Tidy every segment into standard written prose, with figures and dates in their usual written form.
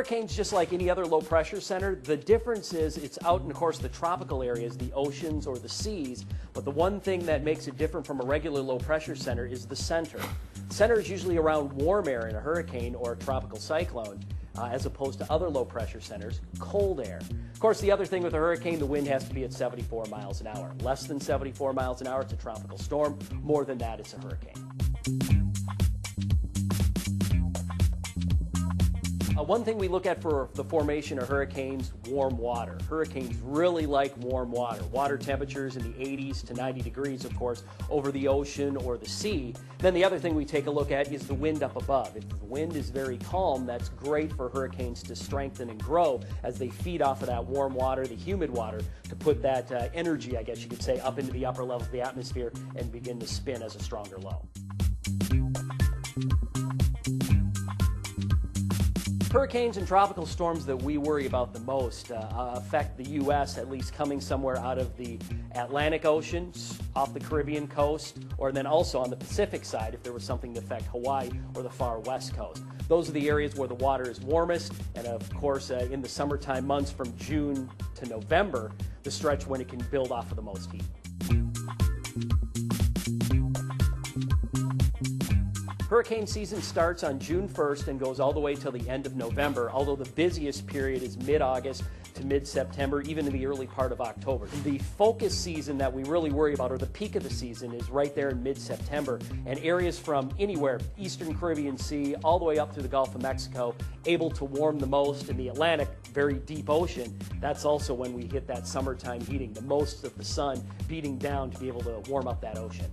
hurricane's just like any other low pressure center. The difference is it's out in, of course, the tropical areas, the oceans or the seas. But the one thing that makes it different from a regular low pressure center is the center. The center is usually around warm air in a hurricane or a tropical cyclone, as opposed to other low pressure centers, cold air. Of course, the other thing with a hurricane, the wind has to be at 74 miles an hour. Less than 74 miles an hour, it's a tropical storm. More than that, it's a hurricane. One thing we look at for the formation of hurricanes, warm water. Hurricanes really like warm water. Water temperatures in the 80s to 90 degrees, of course, over the ocean or the sea. Then the other thing we take a look at is the wind up above. If the wind is very calm, that's great for hurricanes to strengthen and grow as they feed off of that warm water, the humid water, to put that energy, I guess you could say, up into the upper levels of the atmosphere and begin to spin as a stronger low. Hurricanes and tropical storms that we worry about the most affect the U.S., at least coming somewhere out of the Atlantic Ocean, off the Caribbean coast, or then also on the Pacific side if there was something to affect Hawaii or the far west coast. Those are the areas where the water is warmest, and of course in the summertime months from June to November, the stretch when it can build off of the most heat. Hurricane season starts on June 1st and goes all the way till the end of November, although the busiest period is mid-August to mid-September, even in the early part of October. The focus season that we really worry about, or the peak of the season, is right there in mid-September, and areas from anywhere, Eastern Caribbean Sea, all the way up through the Gulf of Mexico, able to warm the most. In the Atlantic, very deep ocean, that's also when we hit that summertime heating, the most of the sun beating down to be able to warm up that ocean.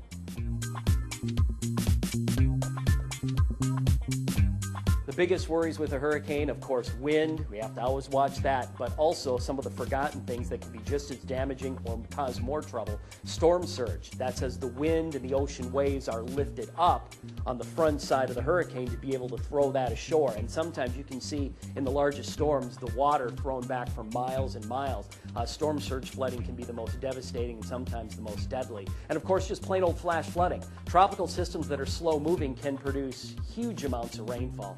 The biggest worries with a hurricane, of course, wind. We have to always watch that, but also some of the forgotten things that can be just as damaging or cause more trouble. Storm surge. That's as the wind and the ocean waves are lifted up on the front side of the hurricane to be able to throw that ashore. And sometimes you can see in the largest storms the water thrown back for miles and miles. Storm surge flooding can be the most devastating and sometimes the most deadly. And of course, just plain old flash flooding. Tropical systems that are slow moving can produce huge amounts of rainfall.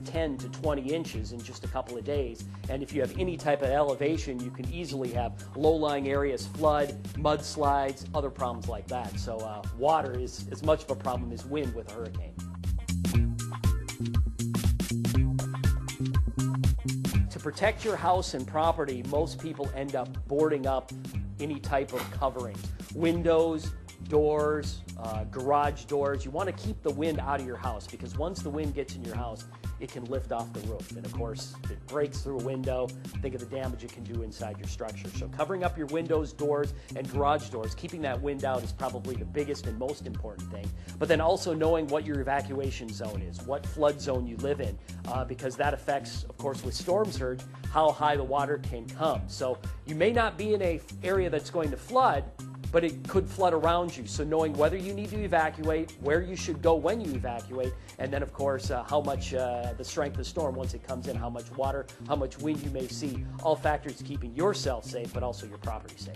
10 to 20 inches in just a couple of days. And if you have any type of elevation, you can easily have low-lying areas flood, mudslides, other problems like that. So water is as much of a problem as wind with a hurricane. To protect your house and property, most people end up boarding up any type of coverings. Windows, doors, garage doors. You want to keep the wind out of your house, because once the wind gets in your house, it can lift off the roof. And of course, if it breaks through a window, think of the damage it can do inside your structure. So covering up your windows, doors, and garage doors, keeping that wind out is probably the biggest and most important thing. But then also knowing what your evacuation zone is, what flood zone you live in, because that affects, of course, with storm surge, how high the water can come. So you may not be in an area that's going to flood, but it could flood around you. So knowing whether you need to evacuate, where you should go when you evacuate, and then of course how much the strength of the storm once it comes in, how much water, how much wind you may see, all factors to keeping yourself safe, but also your property safe.